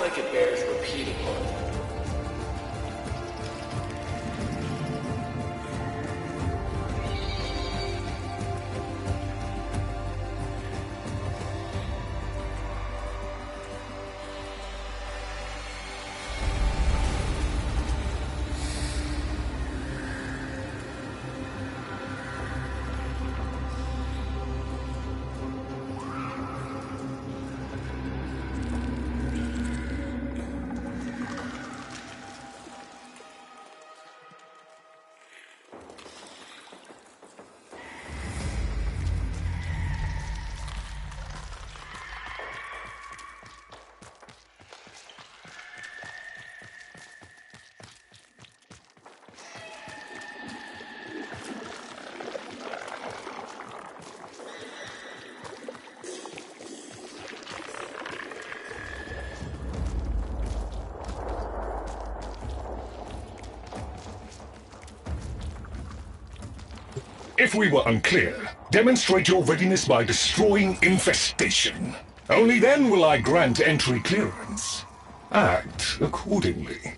like it bears repeating one. If we were unclear, demonstrate your readiness by destroying infestation. Only then will I grant entry clearance. Act accordingly.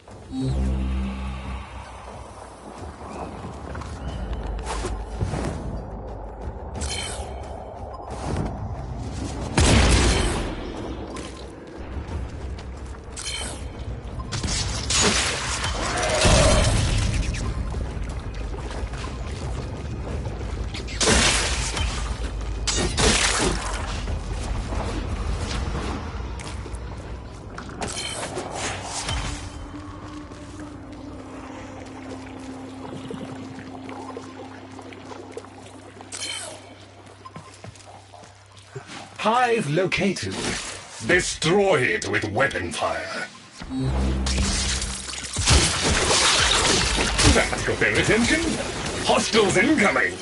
Hive located. Destroy it with weapon fire. That got their attention. Hostiles incoming.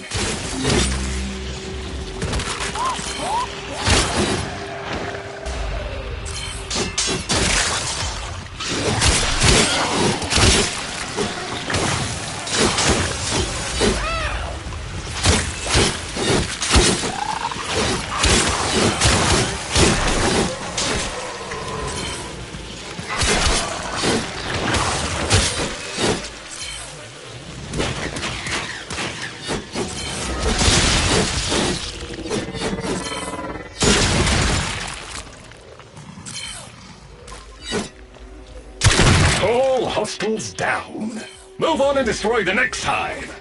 All hostiles down. Move on and destroy the next hive.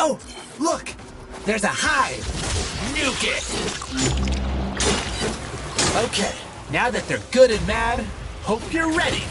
Oh, look! There's a hive! Nuke it! Okay, now that they're good and mad, hope you're ready!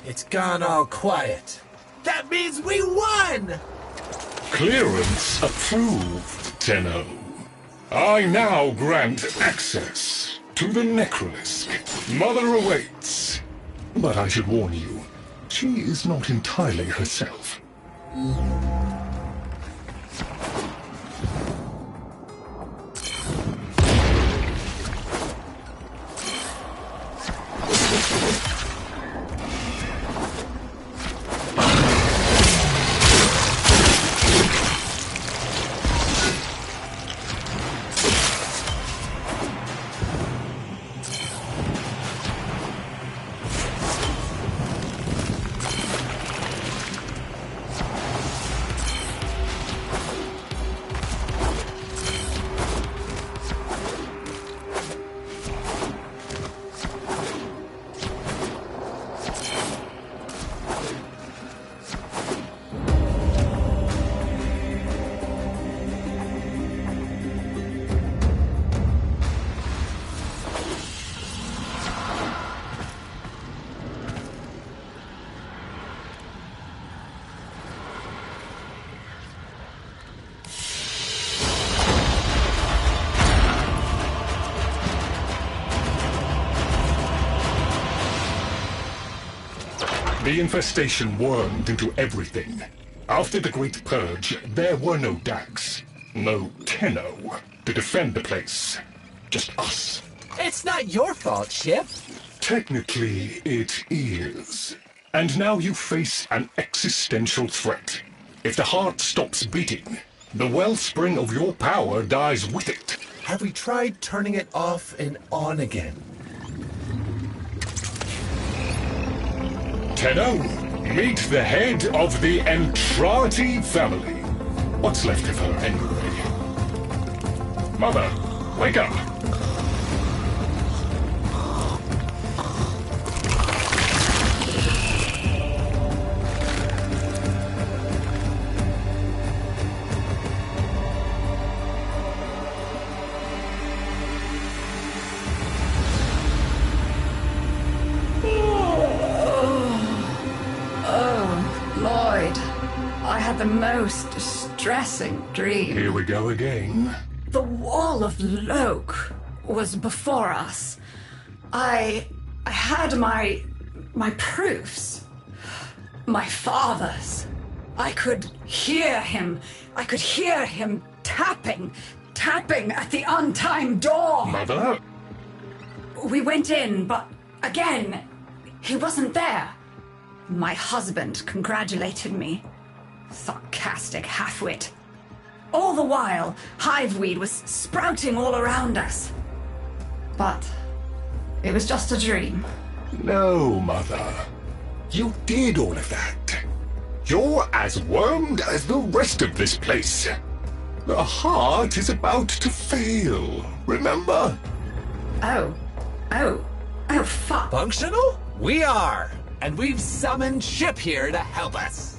It's gone all quiet. That means we won! Clearance approved, Tenno. I now grant access to the Necrolisk. Mother awaits. But I should warn you, she is not entirely herself. The infestation wormed into everything. After the Great Purge, there were no Dax, no Tenno to defend the place. Just us. It's not your fault, Ship. Technically, it is. And now you face an existential threat. If the heart stops beating, the wellspring of your power dies with it. Have we tried turning it off and on again? Tenno, meet the head of the Entrati family. What's left of her, anyway? Mother, wake up! I had the most distressing dream. Here we go again. The wall of Loke was before us. I had my proofs. My father's. I could hear him. I could hear him tapping at the untimed door. Mother? We went in, but again, he wasn't there. My husband congratulated me. Sarcastic halfwit. All the while, hiveweed was sprouting all around us. But it was just a dream. No, Mother. You did all of that. You're as wormed as the rest of this place. The heart is about to fail, remember? Oh, fuck. Functional? We are. And we've summoned Ship here to help us.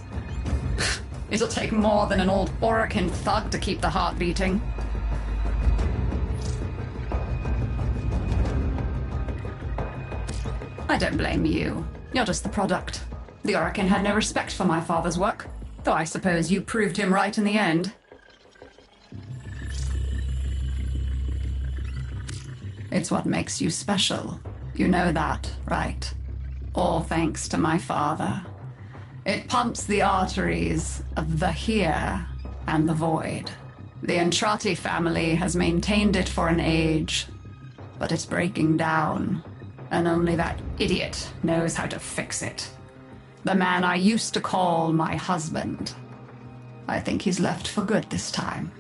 It'll take more than an old Orokin thug to keep the heart beating. I don't blame you. You're just the product. The Orokin had no respect for my father's work, though I suppose you proved him right in the end. It's what makes you special. You know that, right? All thanks to my father. It pumps the arteries of the here and the void. The Entrati family has maintained it for an age, but it's breaking down, and only that idiot knows how to fix it. The man I used to call my husband. I think he's left for good this time.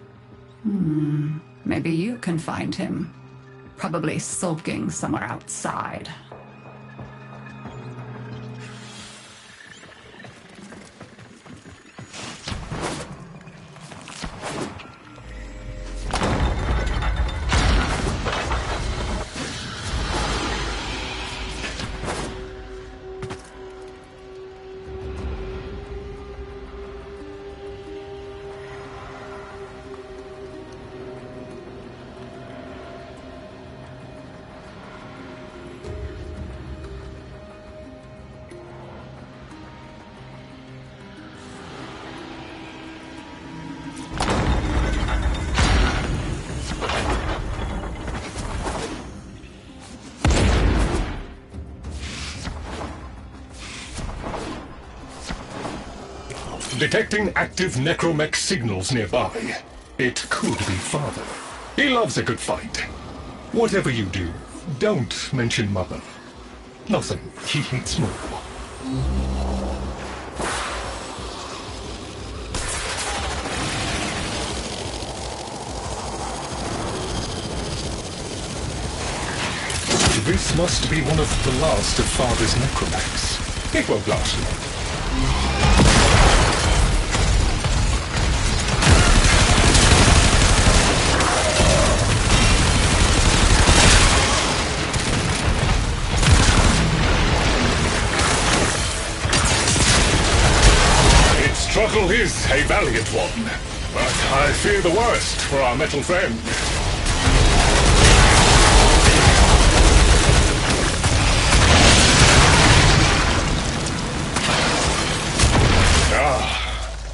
Maybe you can find him. Probably sulking somewhere outside. Detecting active necromech signals nearby. It could be Father. He loves a good fight. Whatever you do, don't mention Mother. Nothing he hates more. This must be one of the last of Father's necromechs. It won't last long. Struggle is a valiant one, but I fear the worst for our metal friend.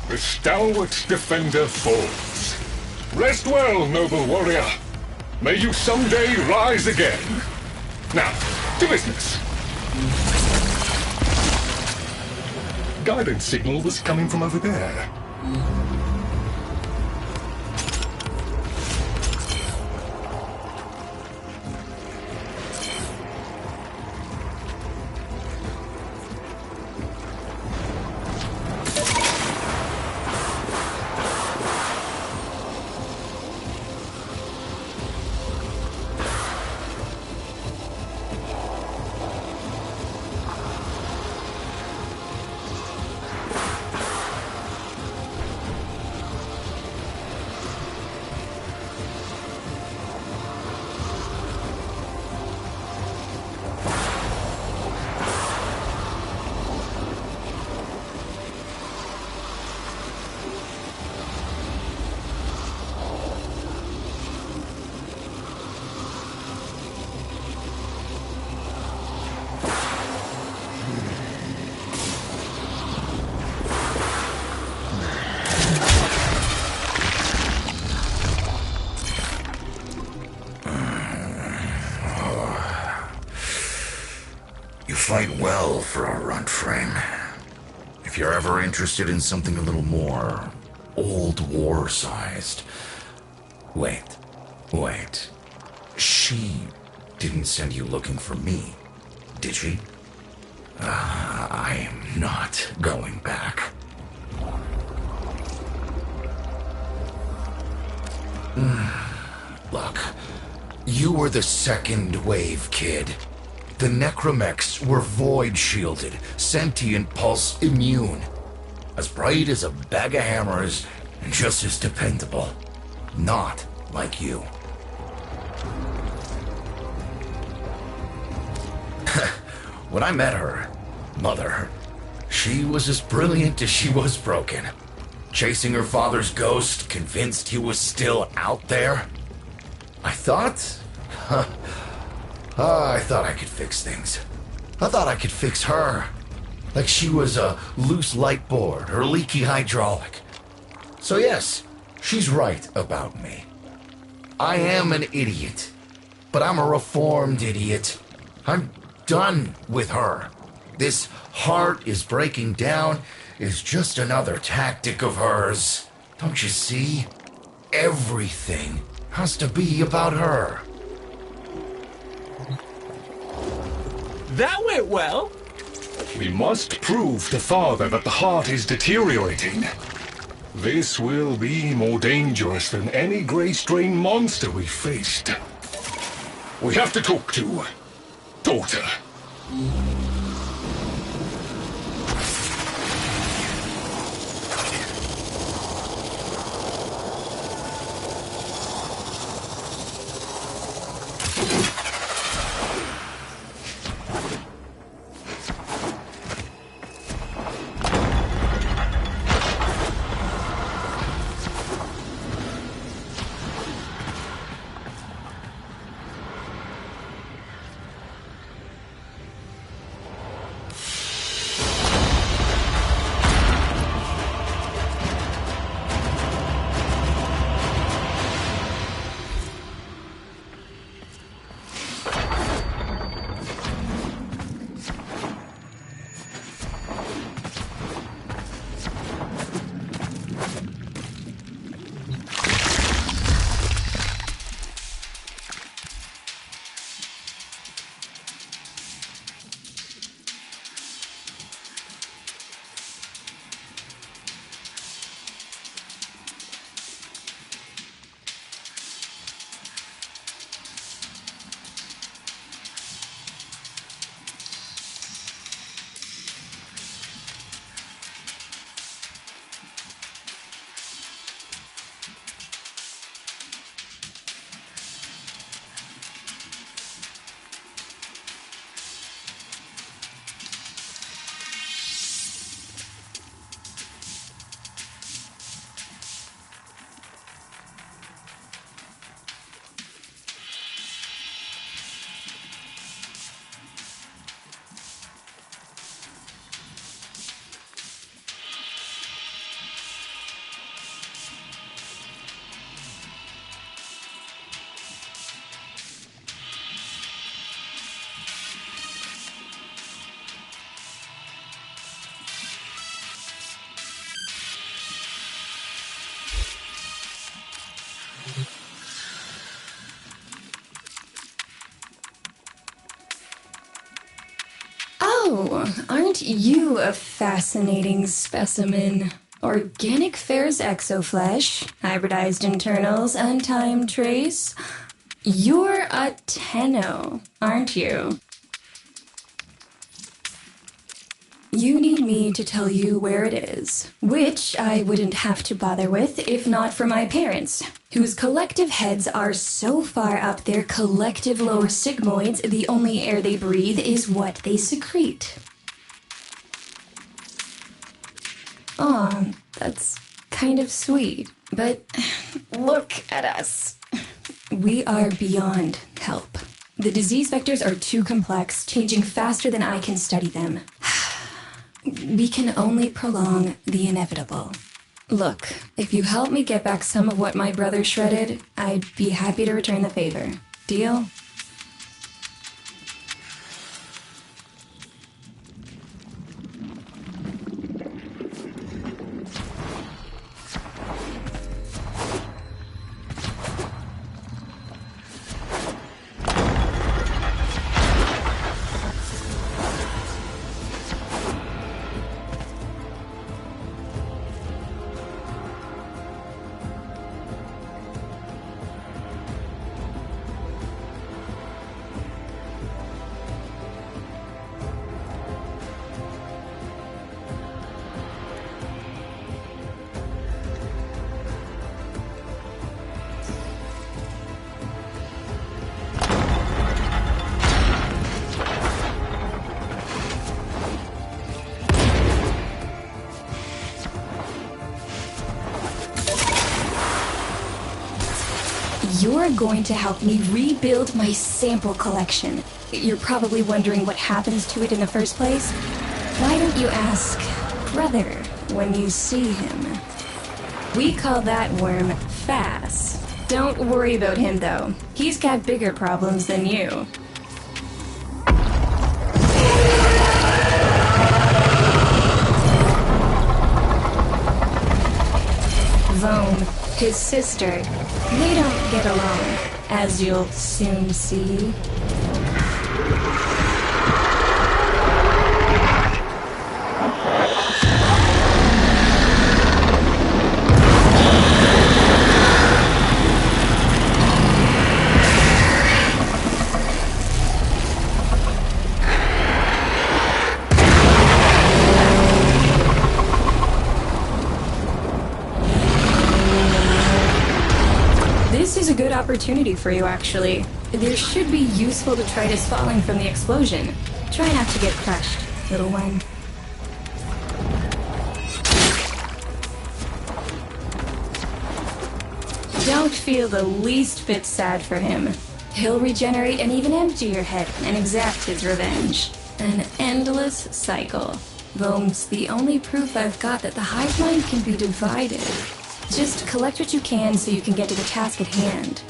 The stalwart defender falls. Rest well, noble warrior. May you someday rise again. Now, to business. guidance signal was coming from over there. Fight well for a Warframe. If you're ever interested in something a little more old war-sized. Wait. She didn't send you looking for me, did she? I am not going back. Look, you were the second wave, kid. The necromechs were void-shielded, sentient pulse immune. As bright as a bag of hammers, and just as dependable. Not like you. When I met her, Mother, she was as brilliant as she was broken. Chasing her father's ghost, convinced he was still out there. I thought I could fix things. I thought I could fix her. Like she was a loose light board or leaky hydraulic. So yes, she's right about me. I am an idiot. But I'm a reformed idiot. I'm done with her. This heart is breaking down is just another tactic of hers. Don't you see? Everything has to be about her. That went well. We must prove to Father that the heart is deteriorating. This will be more dangerous than any Grey Strain monster we've faced. We have to talk to Daughter. Oh, aren't you a fascinating specimen? Organic ferrous exoflesh, hybridized internals, untimed trace. You're a Tenno, aren't you? You need me to tell you where it is, which I wouldn't have to bother with if not for my parents, whose collective heads are so far up their collective lower sigmoids the only air they breathe is what they secrete. Aw, that's kind of sweet, but look at us. We are beyond help. The disease vectors are too complex, changing faster than I can study them. We can only prolong the inevitable. Look, if you help me get back some of what my brother shredded, I'd be happy to return the favor. Deal? You're going to help me rebuild my sample collection. You're probably wondering what happens to it in the first place. Why don't you ask brother when you see him? We call that worm Fass. Don't worry about him though. He's got bigger problems than you. Vome, his sister, they don't get along, as you'll soon see. This is a good opportunity for you, actually. There should be useful detritus falling from the explosion. Try not to get crushed, little one. Don't feel the least bit sad for him. He'll regenerate and even empty your head and exact his revenge. An endless cycle. Vome's the only proof I've got that the hive mind can be divided. Just collect what you can so you can get to the task at hand.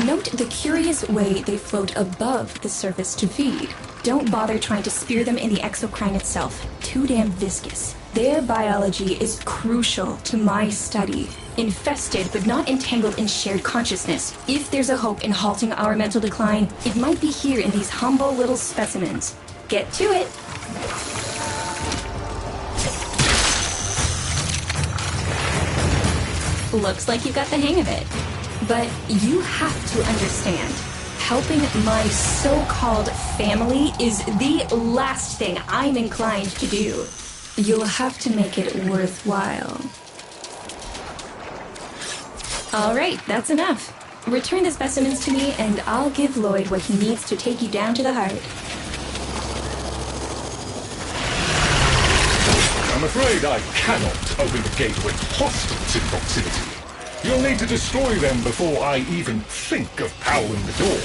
Note the curious way they float above the surface to feed. Don't bother trying to spear them in the exocrine itself. Too damn viscous. Their biology is crucial to my study. Infested but not entangled in shared consciousness. If there's a hope in halting our mental decline, it might be here in these humble little specimens. Get to it! Looks like you got the hang of it. But you have to understand, helping my so-called family is the last thing I'm inclined to do. You'll have to make it worthwhile. All right, that's enough. Return the specimens to me, and I'll give Lloyd what he needs to take you down to the heart. I'm afraid I cannot open the gate with hostiles in proximity. You'll need to destroy them before I even think of powering the door.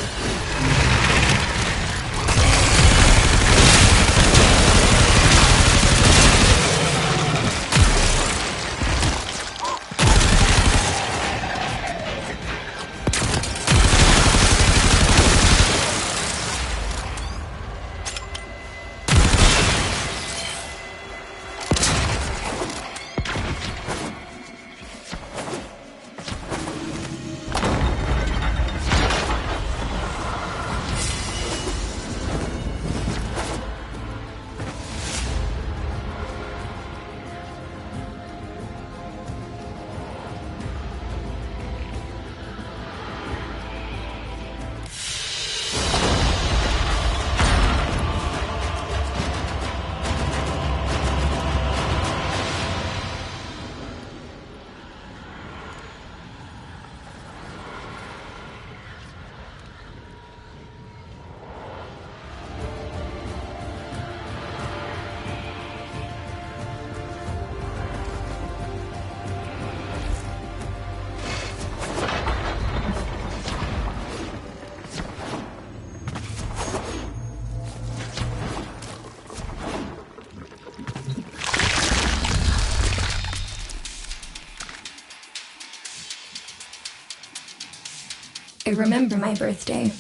I remember my birthday.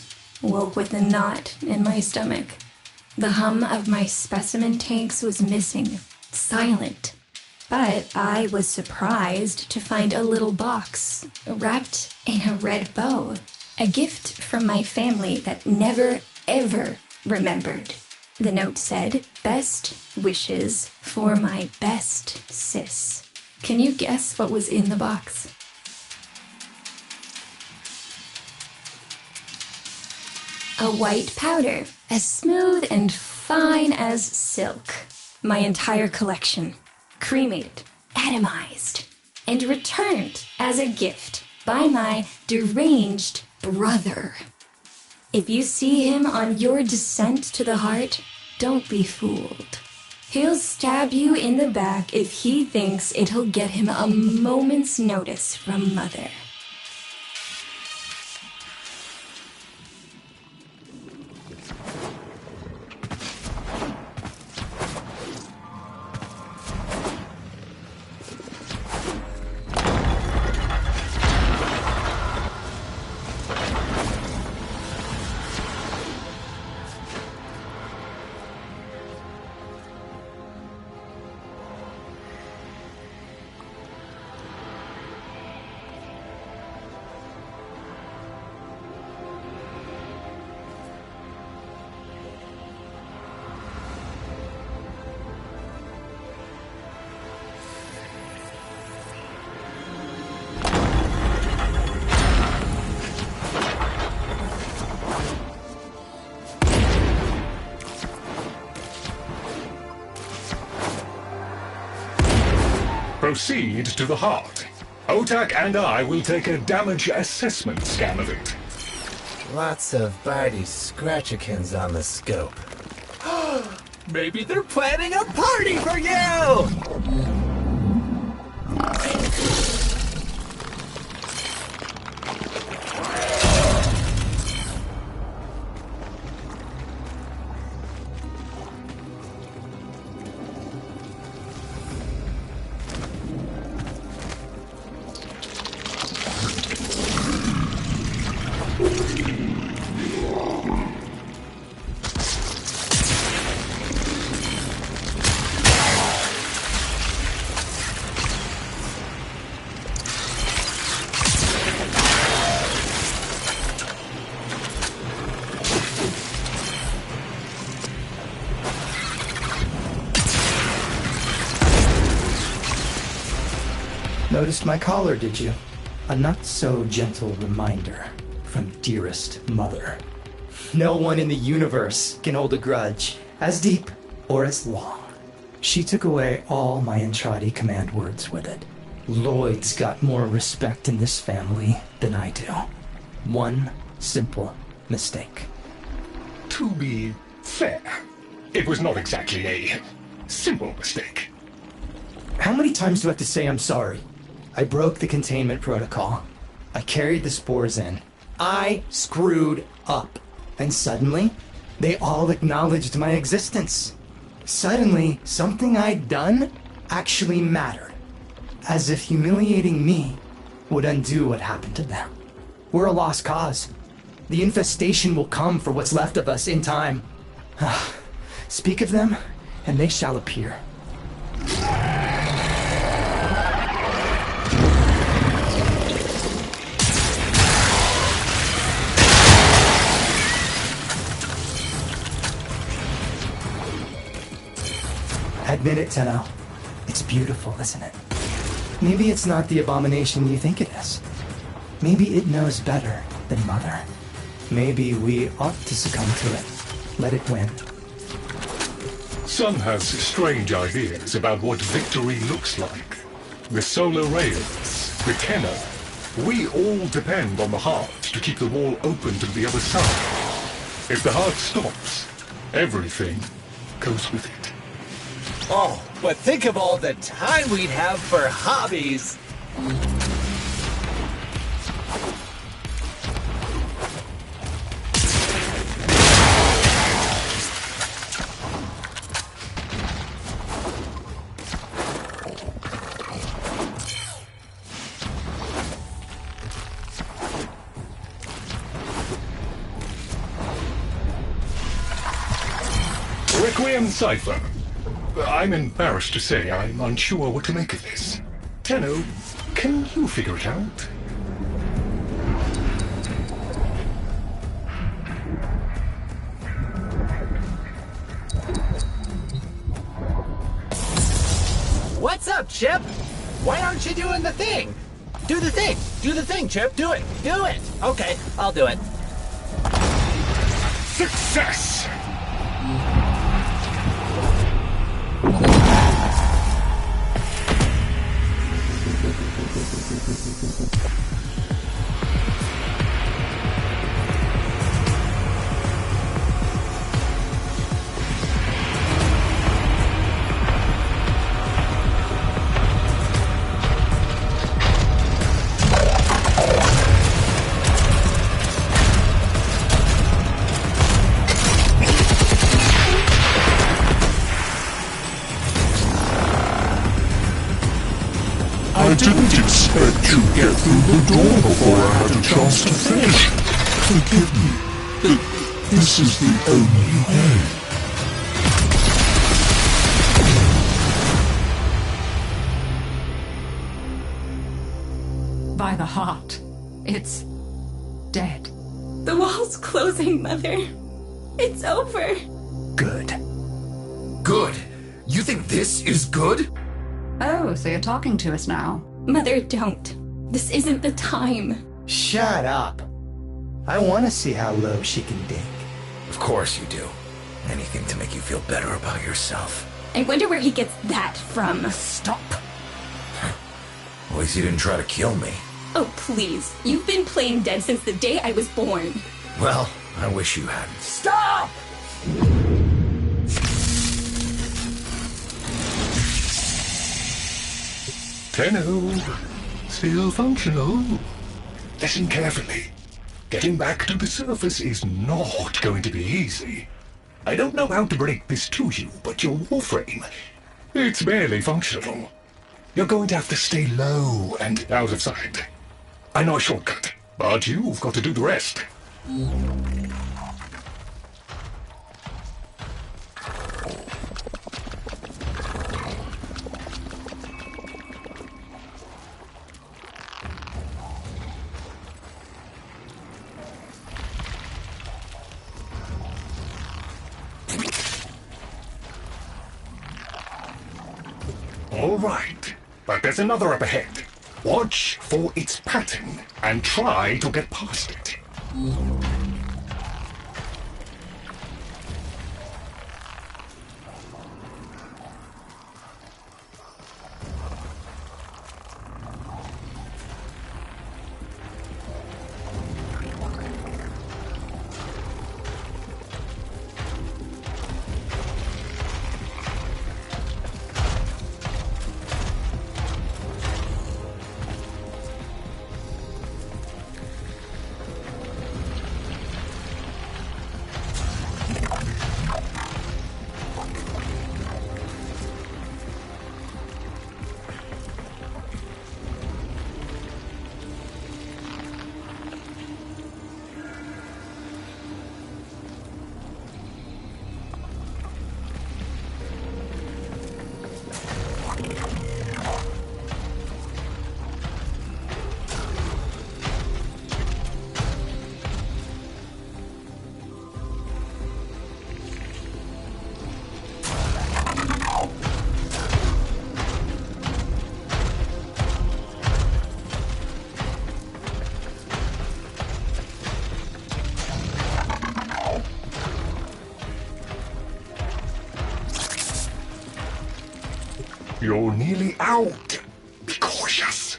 Woke with a knot in my stomach. The hum of my specimen tanks was missing. Silent. But I was surprised to find a little box wrapped in a red bow. A gift from my family that never, ever remembered. The note said, "Best wishes for my best sis." Can you guess what was in the box? A white powder, as smooth and fine as silk. My entire collection, cremated, atomized, and returned as a gift by my deranged brother. If you see him on your descent to the heart, don't be fooled. He'll stab you in the back if he thinks it'll get him a moment's notice from Mother. Proceed to the heart. Otak and I will take a damage assessment scan of it. Lots of Barty Scratchikins on the scope. Maybe they're planning a party for you! Noticed my collar, did you? A not-so-gentle reminder. from dearest mother. No one in the universe can hold a grudge as deep or as long. She took away all my Entrati command words with it. Lloyd's got more respect in this family than I do. One simple mistake. To be fair, it was not exactly a simple mistake. How many times do I have to say I'm sorry? I broke the containment protocol. I carried the spores in. I screwed up. And suddenly, they all acknowledged my existence. Suddenly, something I'd done actually mattered. As if humiliating me would undo what happened to them. We're a lost cause. The infestation will come for what's left of us in time. Speak of them, and they shall appear. Admit it, Tenno. It's beautiful, isn't it? Maybe it's not the abomination you think it is. Maybe it knows better than Mother. Maybe we ought to succumb to it. Let it win. Sun has strange ideas about what victory looks like. The solar rails, the Tenno. We all depend on the heart to keep the wall open to the other side. If the heart stops, everything goes with it. Oh, but think of all the time we'd have for hobbies. Requiem Cipher. I'm embarrassed to say I'm unsure what to make of this. Tenno, can you figure it out? What's up, Chip? Why aren't you doing the thing? Do the thing! Do the thing, Chip! Do it! Do it! Okay, I'll do it. Success! I didn't expect to get through the door before I had a chance to finish. Forgive me, but this is the only way. By the heart, it's dead. The wall's closing, Mother. It's over. Good. Good? You think this is good? Oh, so you're talking to us now. Mother, don't. This isn't the time. Shut up. I want to see how low she can dig. Of course you do. Anything to make you feel better about yourself. I wonder where he gets that from. Stop. At least you didn't try to kill me. Oh, please. You've been playing dead since the day I was born. Well, I wish you hadn't. Stop! Tenno, still functional. Listen carefully. Getting back to the surface is not going to be easy. I don't know how to break this to you, but your Warframe, it's barely functional. You're going to have to stay low and out of sight. I know a shortcut, but you've got to do the rest. All right, but there's another up ahead. Watch for its pattern and try to get past it. You're nearly out. Be cautious.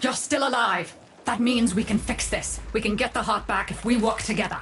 You're still alive. That means we can fix this. We can get the heart back if we work together.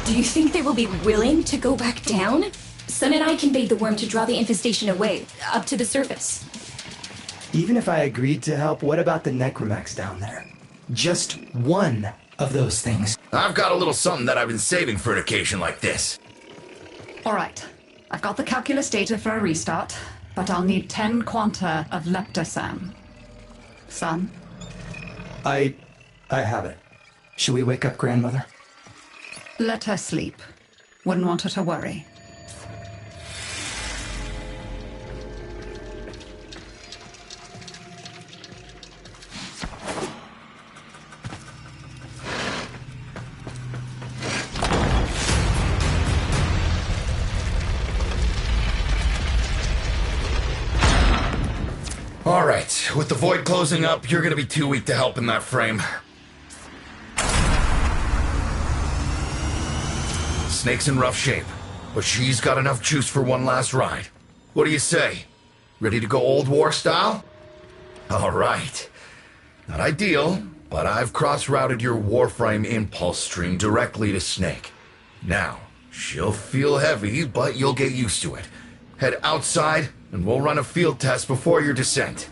Do you think they will be willing to go back down? Sun and I conveyed the worm to draw the infestation away, up to the surface. Even if I agreed to help, what about the necromechs down there? Just one of those things. I've got a little something that I've been saving for an occasion like this. All right. I've got the calculus data for a restart, but I'll need 10 quanta of leptosam. Son? I have it. Should we wake up Grandmother? Let her sleep. Wouldn't want her to worry. All right, with the void closing up, you're gonna be too weak to help in that frame. Snake's in rough shape, but she's got enough juice for one last ride. What do you say? Ready to go old war style? All right. Not ideal, but I've cross-routed your Warframe impulse stream directly to Snake. Now, she'll feel heavy, but you'll get used to it. Head outside, and we'll run a field test before your descent.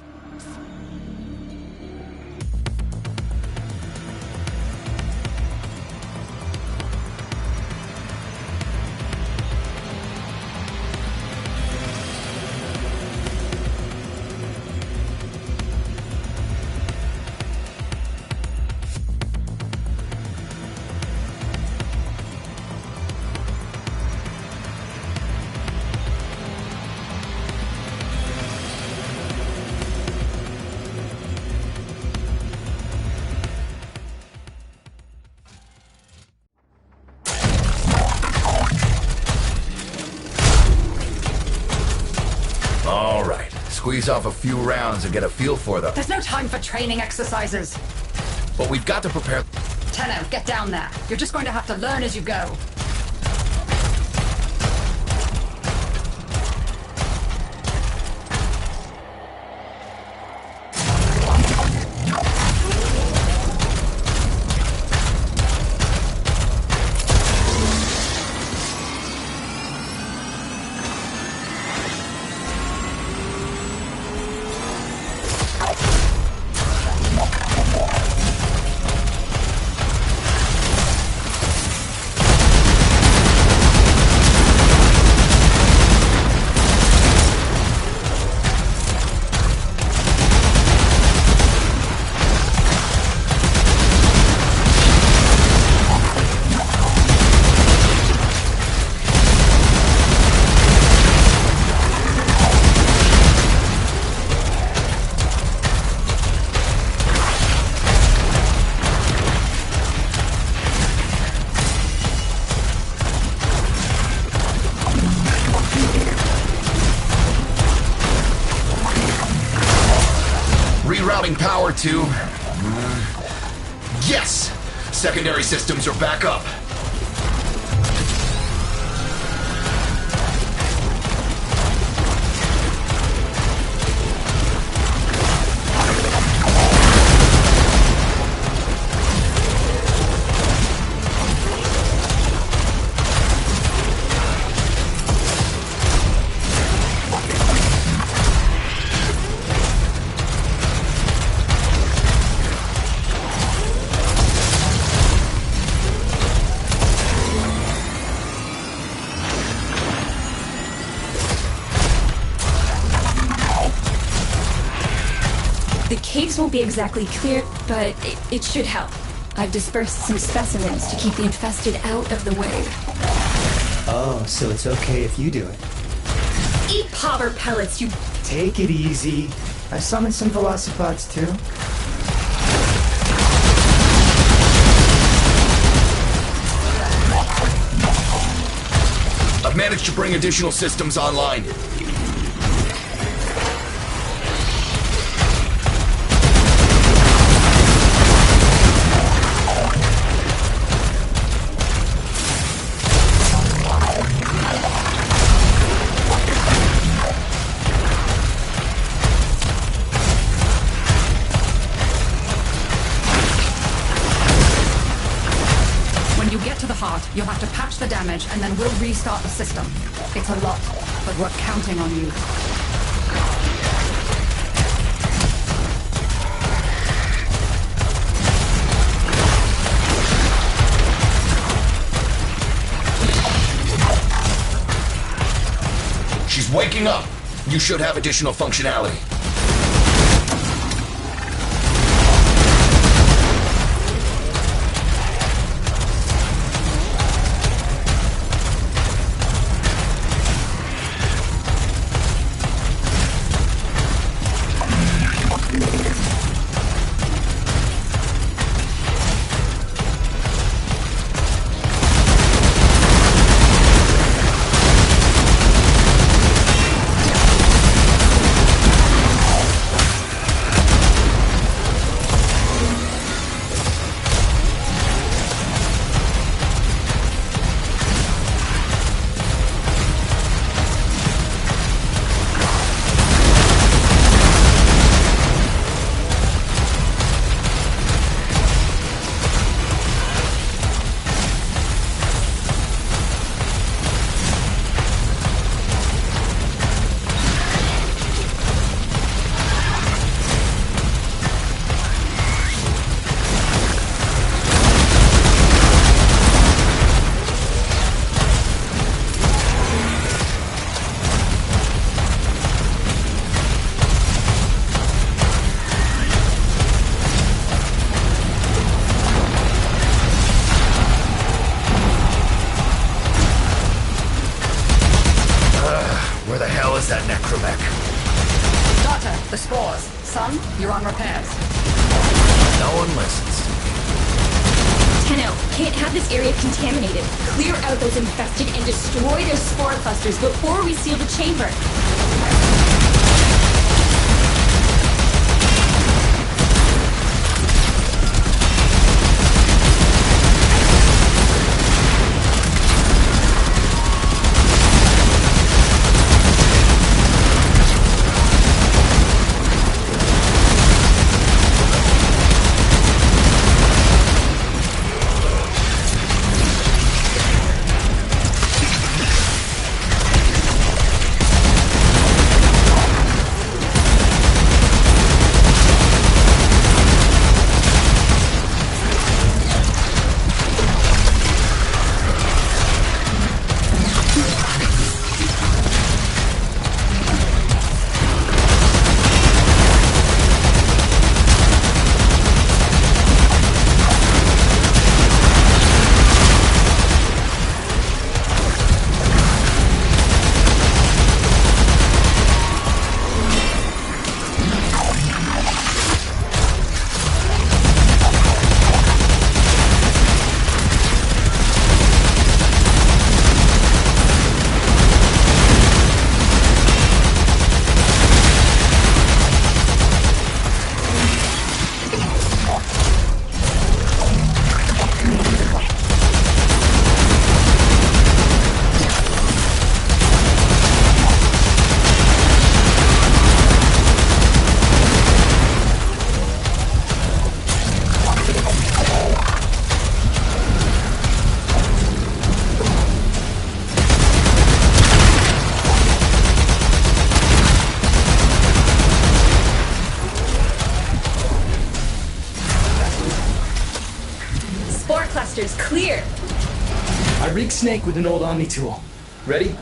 Squeeze off a few rounds and get a feel for them. There's no time for training exercises. But we've got to prepare... Tenno, get down there. You're just going to have to learn as you go. Rerouting power to... Yes! Secondary systems are back up. The caves won't be exactly clear, but it should help. I've dispersed some specimens to keep the infested out of the way. Oh, so it's okay if you do it. Eat popper pellets, you... Take it easy. I summoned some velocipods too. I've managed to bring additional systems online. You'll have to patch the damage, and then we'll restart the system. It's a lot, but we're counting on you. She's waking up. You should have additional functionality. check. Daughter, the spores. Son, you're on repairs. No one listens. Tenno, can't have this area contaminated. Clear out those infested and destroy those spore clusters before we seal the chamber. Clusters clear. I rigged Snake with an old Omni tool. Ready?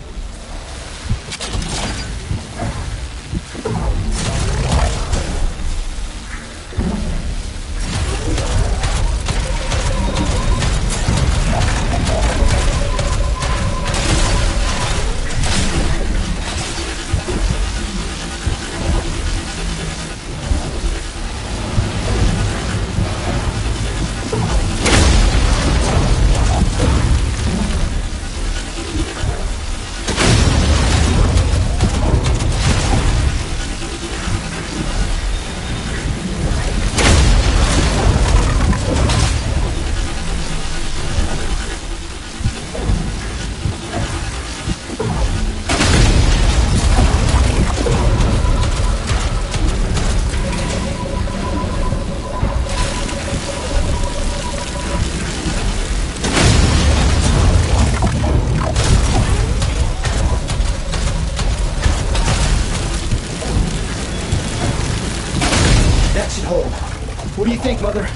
What do you think, Mother?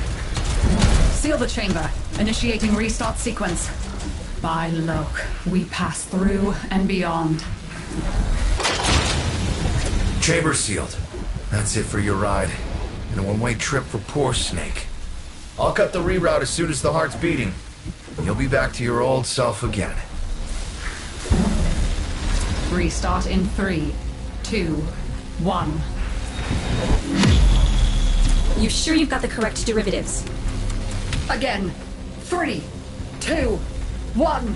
Seal the chamber. Initiating restart sequence. By Loke, we pass through and beyond. Chamber sealed. That's it for your ride. And a one-way trip for poor Snake. I'll cut the reroute as soon as the heart's beating. You'll be back to your old self again. Restart in 3, 2, 1. You sure you've got the correct derivatives? Again. 3, 2, 1.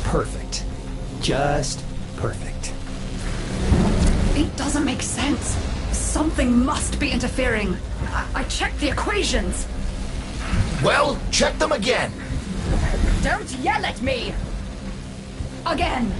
Perfect. Just perfect. It doesn't make sense. Something must be interfering. I checked the equations. Well, check them again. Don't yell at me! Again!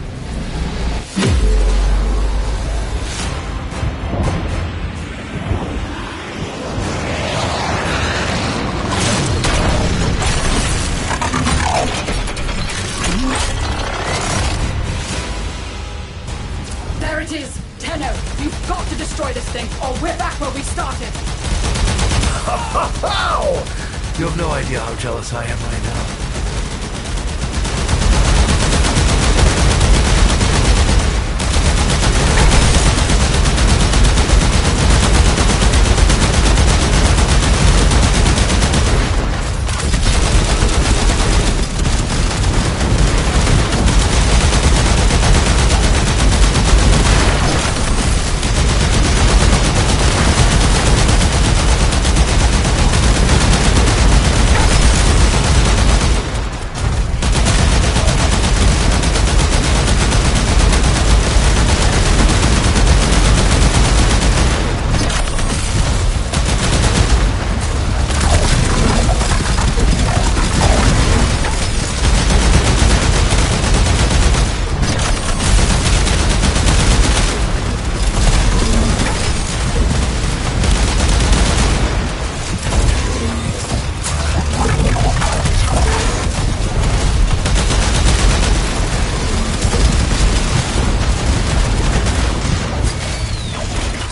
There it is! Tenno, you've got to destroy this thing, or we're back where we started! You have no idea how jealous I am right now.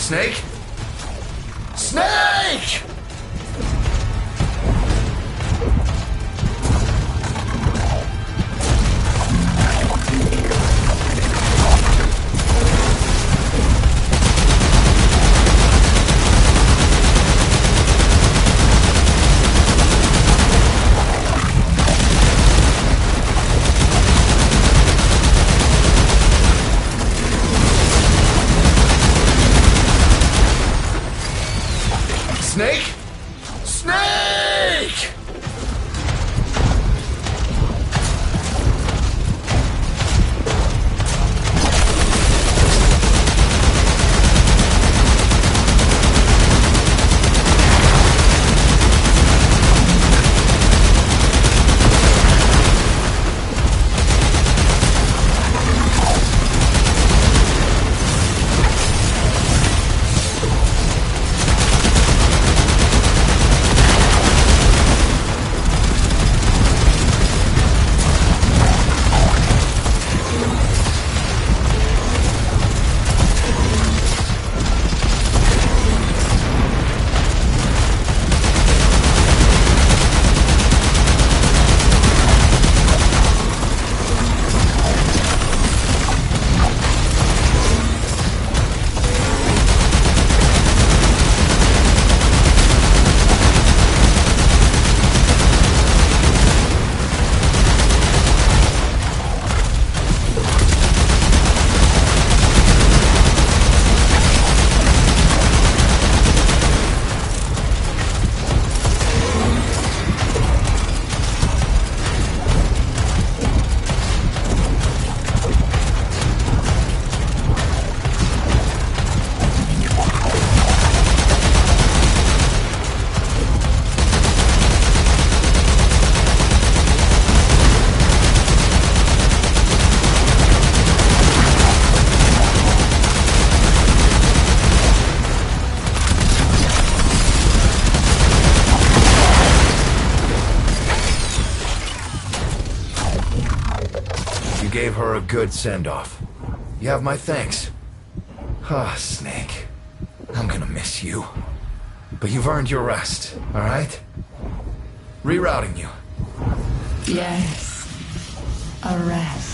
Snake? Snake! Snake? Snake! You gave her a good send-off. You have my thanks. Ah, Snake. I'm gonna miss you. But you've earned your rest, alright? Rerouting you. Yes. A rest.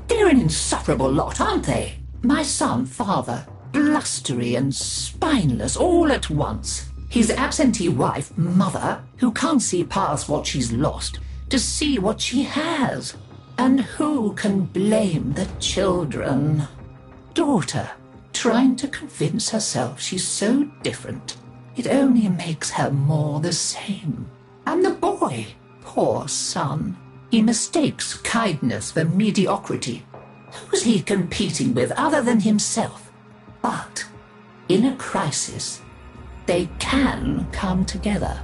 They're an insufferable lot, aren't they? My son, father, blustery and spineless all at once. His absentee wife, mother, who can't see past what she's lost to see what she has. And who can blame the children? Daughter, trying to convince herself she's so different. It only makes her more the same. And the boy, poor son. He mistakes kindness for mediocrity. Who's he competing with other than himself? But in a crisis, they can come together.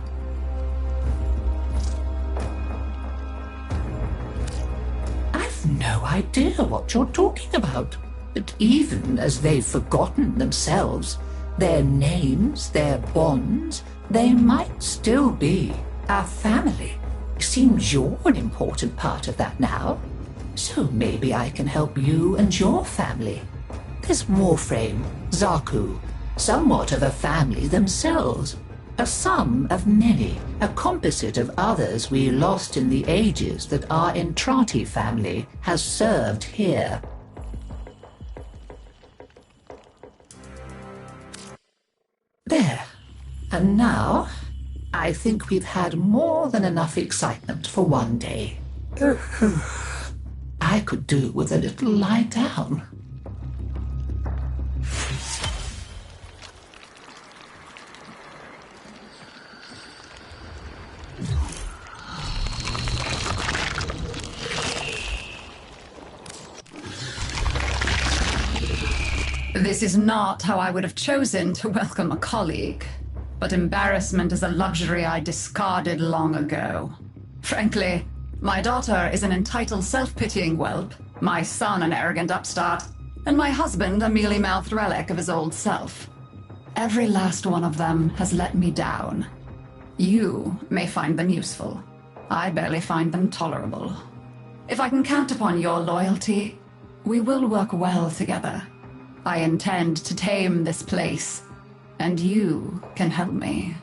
I've no idea what you're talking about. But even as they've forgotten themselves, their names, their bonds, they might still be our family. Seems you're an important part of that now. So maybe I can help you and your family. There's Warframe, Zaku, somewhat of a family themselves. A sum of many, a composite of others we lost in the ages that our Entrati family has served here. There. And now, I think we've had more than enough excitement for one day. I could do with a little lie down. This is not how I would have chosen to welcome a colleague, but embarrassment is a luxury I discarded long ago. Frankly, my daughter is an entitled, self-pitying whelp, my son an arrogant upstart, and my husband a mealy-mouthed relic of his old self. Every last one of them has let me down. You may find them useful. I barely find them tolerable. If I can count upon your loyalty, we will work well together. I intend to tame this place, and you can help me.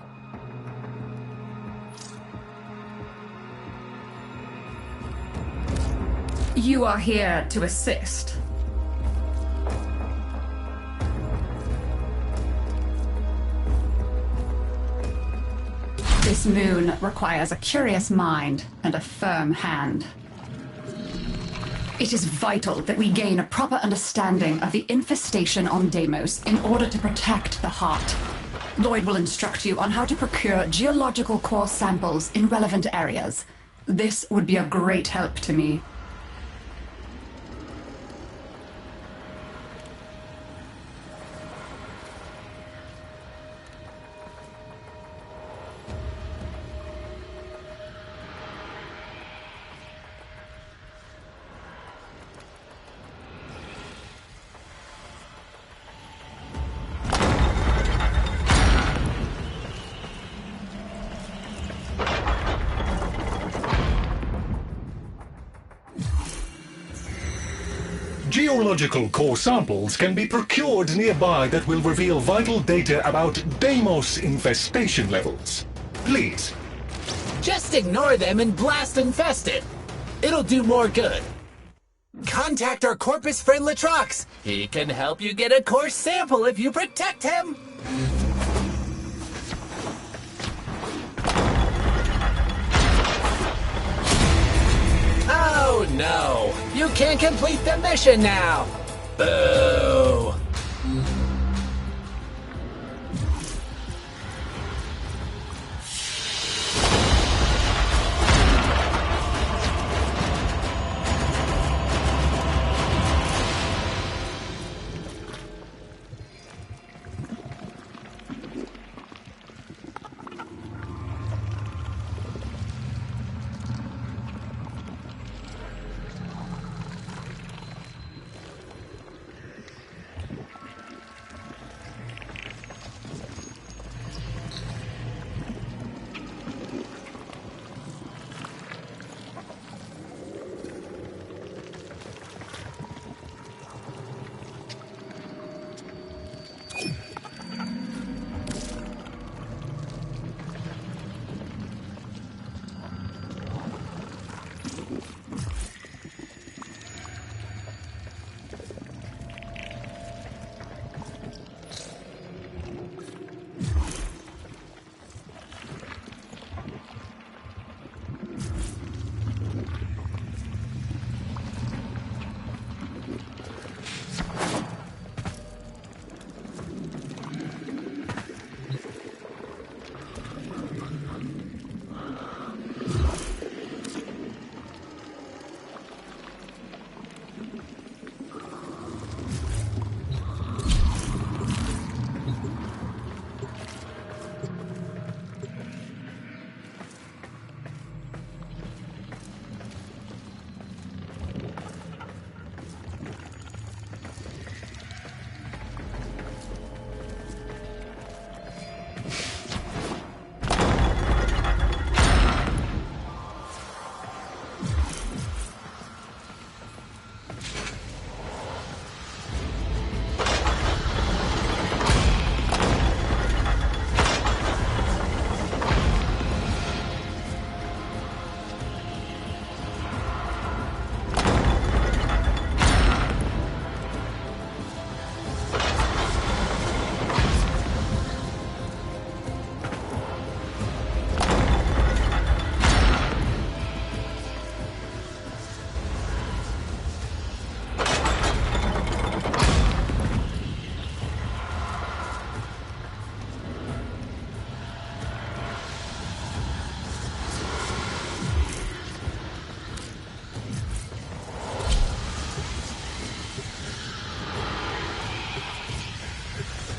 You are here to assist. This moon requires a curious mind and a firm hand. It is vital that we gain a proper understanding of the infestation on Deimos in order to protect the heart. Lloyd will instruct you on how to procure geological core samples in relevant areas. This would be a great help to me. Geological core samples can be procured nearby that will reveal vital data about Deimos infestation levels. Please. Just ignore them and blast infest it. It'll do more good. Contact our Corpus friend Latrox. He can help you get a core sample if you protect him. Oh no! You can't complete the mission now! Boo!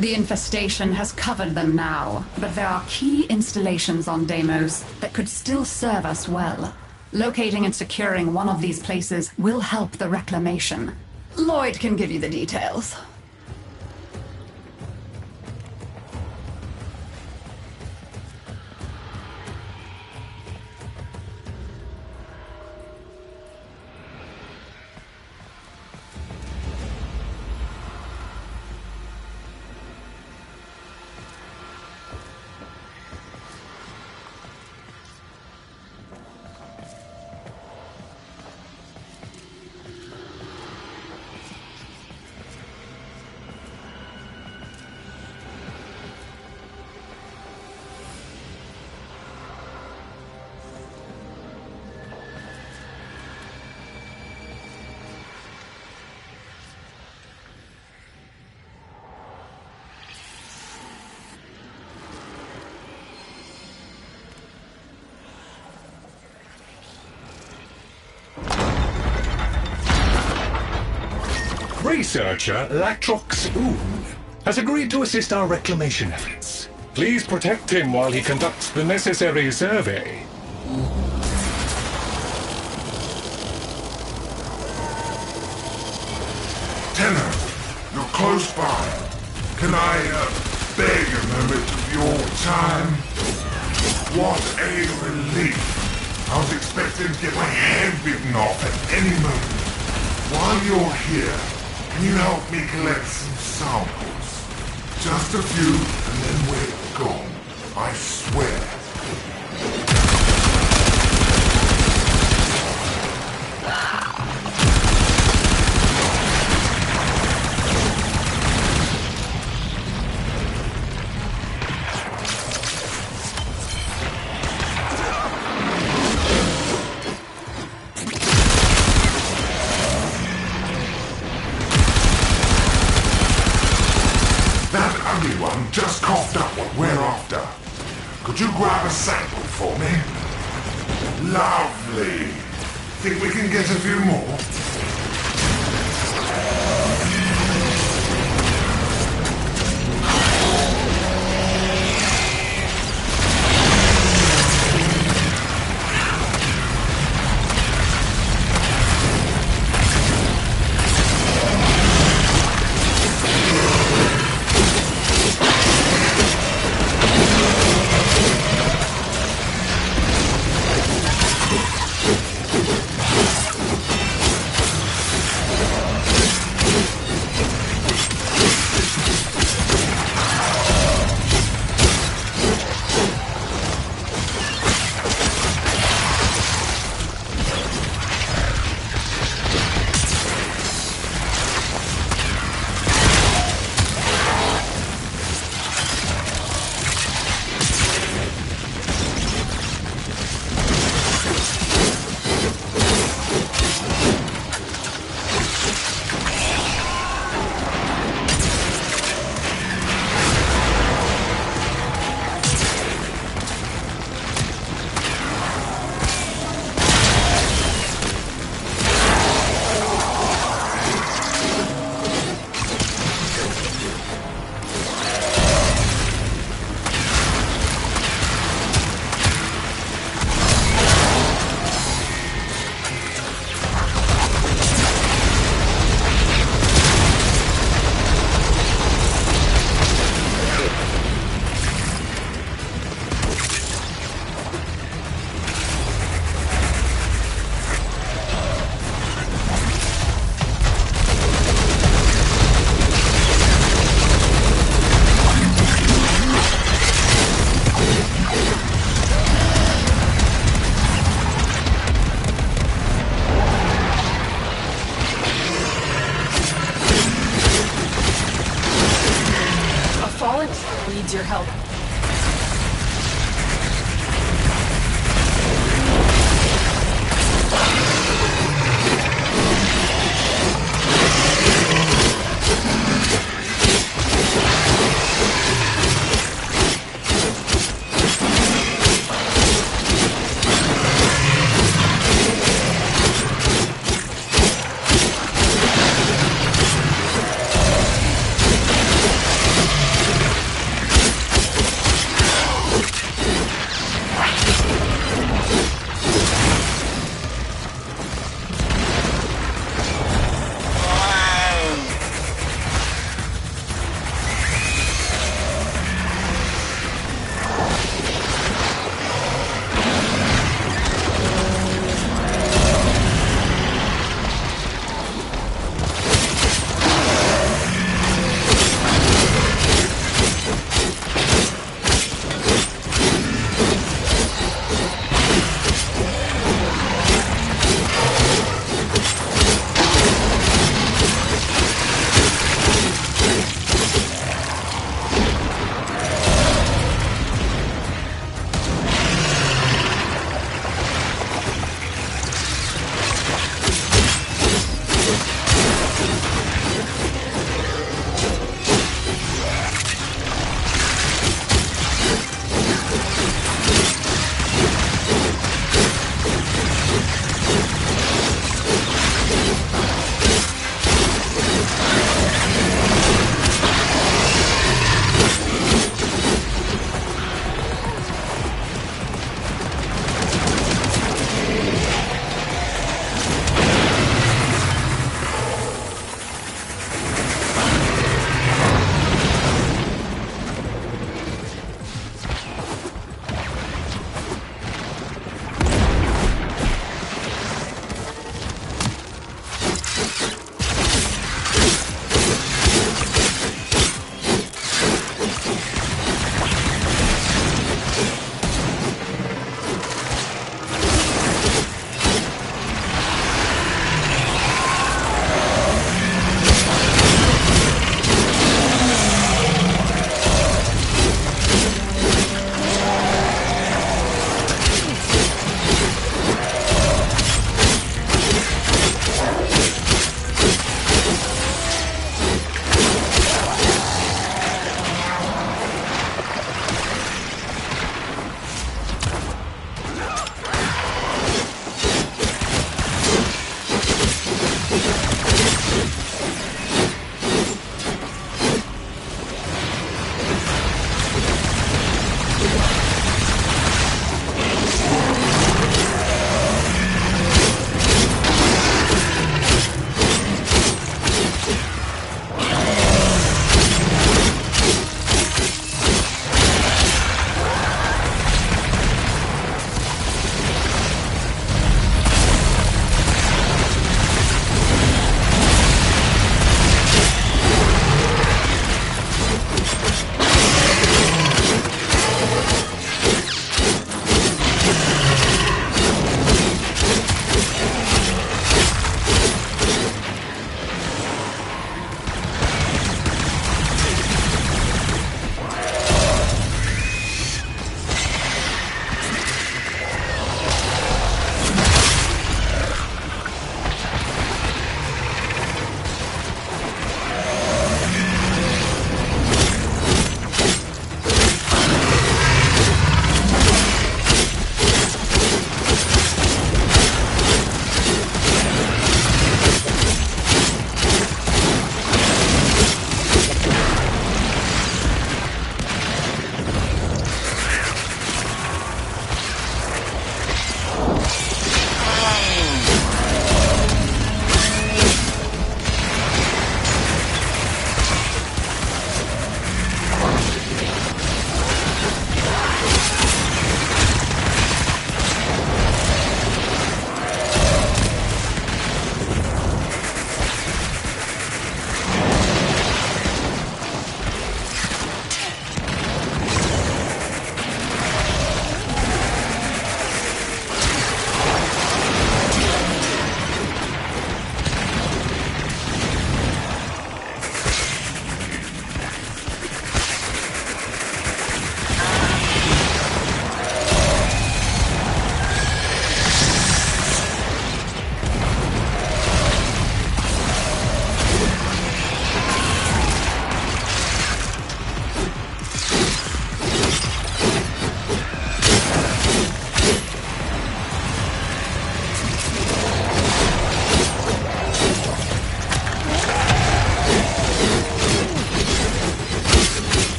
The infestation has covered them now, but there are key installations on Deimos that could still serve us well. Locating and securing one of these places will help the reclamation. Lloyd can give you the details. Researcher Latrox Oon has agreed to assist our reclamation efforts. Please protect him while he conducts the necessary survey. Tenno, you're close by. Can I, beg a moment of your time? What a relief. I was expecting to get my hand bitten off at any moment. While you're here, can you help me collect some samples? Just a few, and then we're gone. I swear. Just coughed up what we're after. Could you grab a sample for me? Lovely. Think we can get a few more? Needs your help.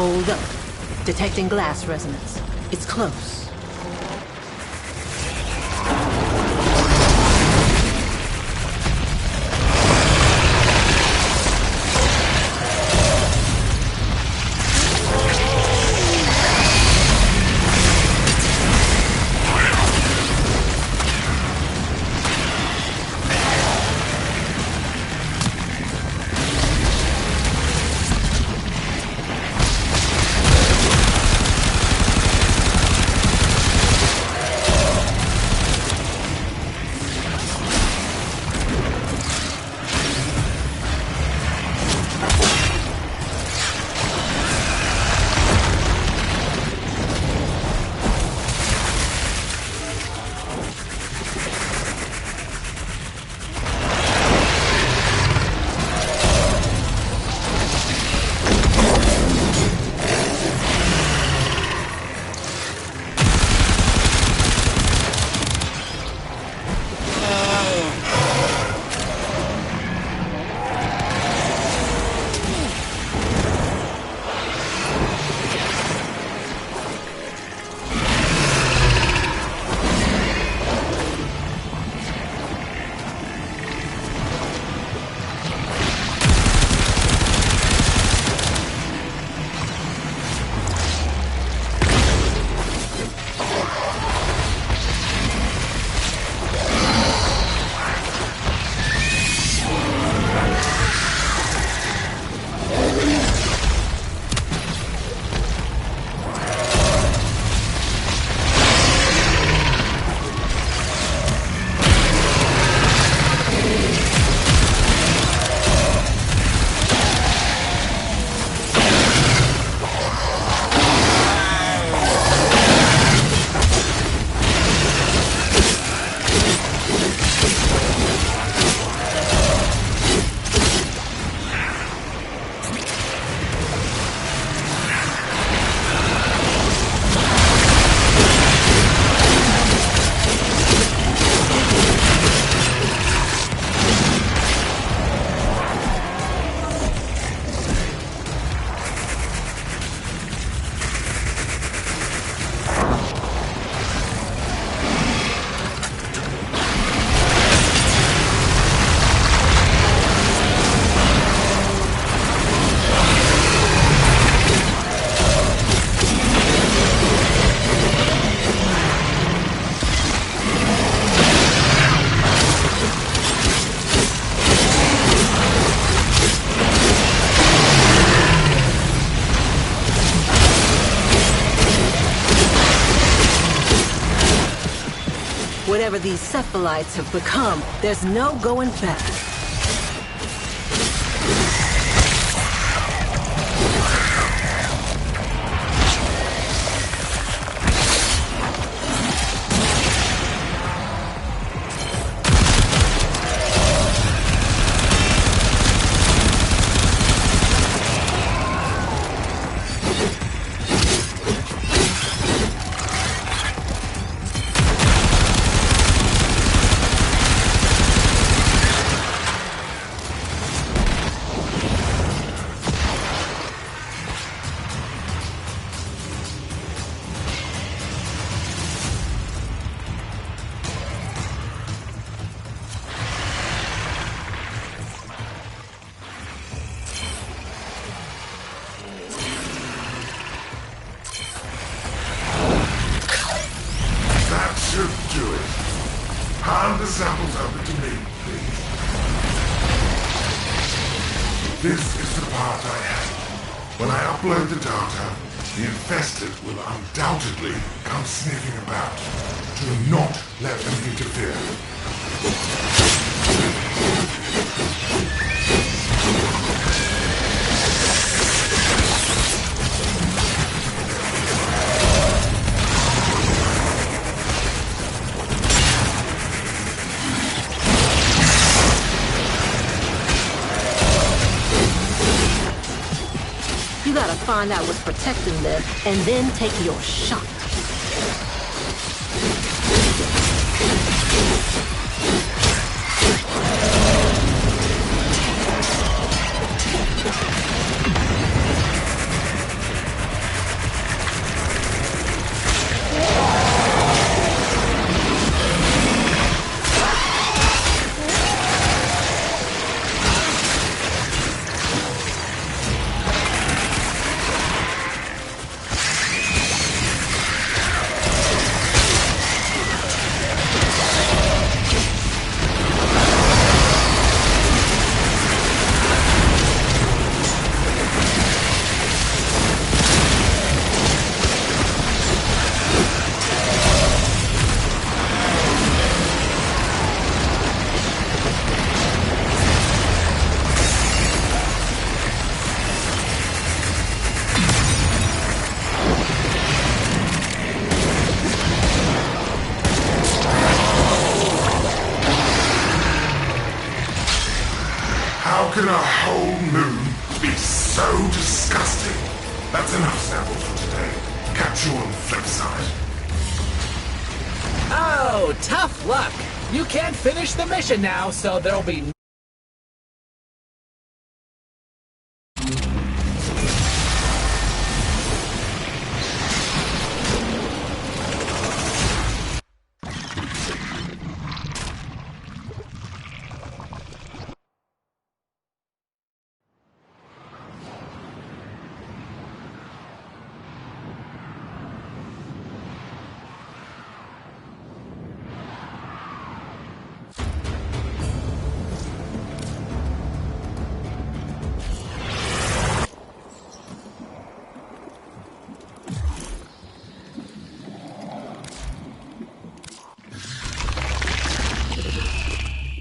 Hold up. Detecting glass resonance. It's close. Whatever these cephalites have become, there's no going back. Should do it. Hand the samples over to me, please. This is the part I have. When I upload the data, the infested will undoubtedly come sniffing about. Do not let them interfere. You gotta find out what's protecting them, and then take your shot. can a whole moon be so disgusting? That's enough samples for today. Catch you on the flip side. Oh, tough luck. You can't finish the mission now, so there'll be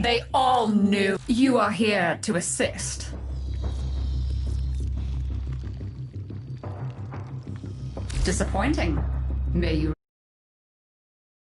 They all knew you are here to assist. Disappointing. May you